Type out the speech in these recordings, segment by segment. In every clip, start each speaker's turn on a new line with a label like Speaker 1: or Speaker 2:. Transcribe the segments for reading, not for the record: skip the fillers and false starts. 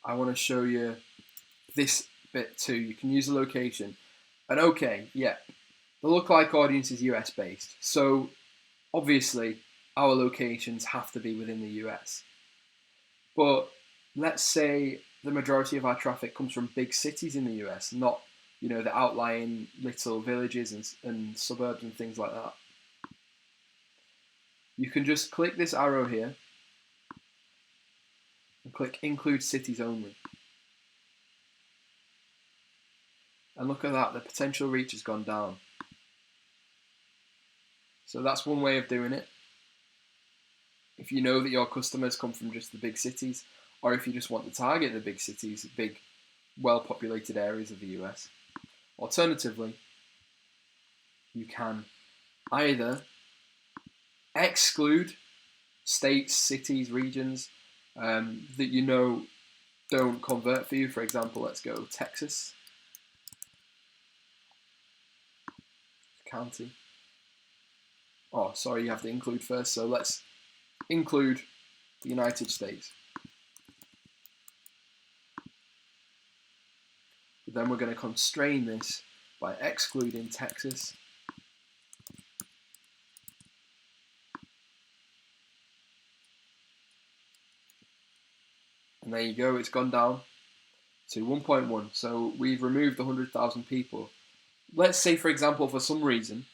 Speaker 1: I want to show you this bit too. You can use a location. And okay, yeah, the lookalike audience is US based. So obviously our locations have to be within the US. But let's say the majority of our traffic comes from big cities in the US, not the outlying little villages and suburbs and things like that. You can just click this arrow here and click include cities only. And look at that, the potential reach has gone down. So that's one way of doing it. If you know that your customers come from just the big cities, or if you just want to target the big cities, big, well-populated areas of the US. Alternatively, you can either exclude states, cities, regions that don't convert for you. For example, let's go Texas, county. Oh, sorry, you have to include first. So let's include the United States. But then we're going to constrain this by excluding Texas. And there you go, it's gone down to 1.1. So we've removed the 100,000 people. Let's say, for example, for some reason,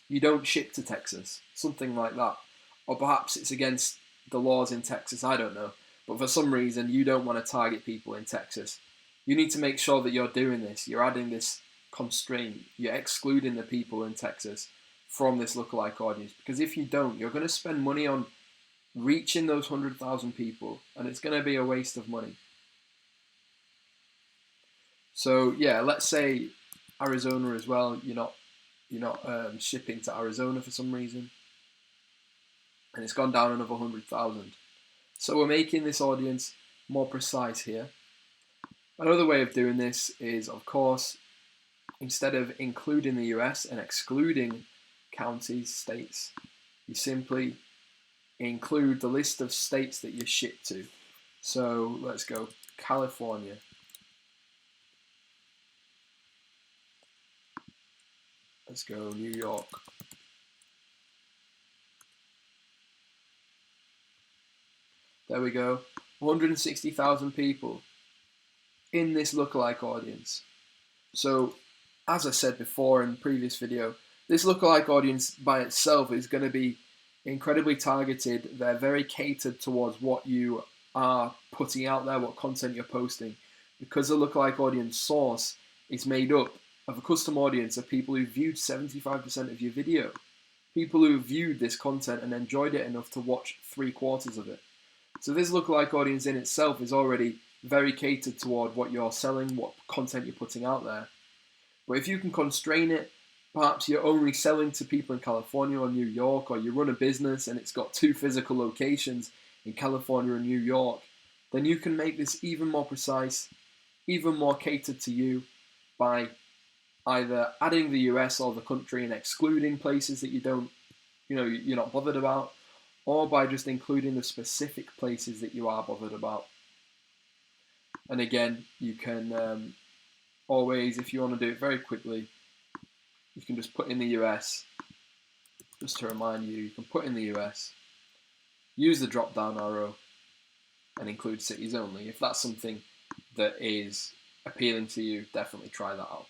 Speaker 1: you don't ship to Texas, something like that. Or perhaps it's against the laws in Texas, I don't know. But for some reason, you don't want to target people in Texas. You need to make sure that you're doing this. You're adding this constraint. You're excluding the people in Texas from this lookalike audience. Because if you don't, you're going to spend money on reaching those 100,000 people, and it's going to be a waste of money. So yeah, let's say Arizona as well. You're not shipping to Arizona for some reason, and it's gone down another 100,000. So we're making this audience more precise here. Another way of doing this is, of course, instead of including the US and excluding counties, states, you simply include the list of states that you ship to. So let's go California. Let's go New York. There we go. 160,000 people in this lookalike audience. So, as I said before in the previous video, this lookalike audience by itself is going to be incredibly targeted. They're very catered towards what you are putting out there, what content you're posting, because the lookalike audience source is made up of a custom audience of people who viewed 75% of your video, people who viewed this content and enjoyed it enough to watch 3/4 of it. So this lookalike audience in itself is already very catered toward what you're selling, what content you're putting out there. But if you can constrain it, perhaps you're only selling to people in California or New York, or you run a business and it's got 2 physical locations in California and New York, then you can make this even more precise, even more catered to you by either adding the US or the country and excluding places that you're not bothered about, or by just including the specific places that you are bothered about. And again, you can always, if you want to do it very quickly, you can just put in the US, just to remind you, you can put in the US, use the drop down arrow, and include cities only. If that's something that is appealing to you, definitely try that out.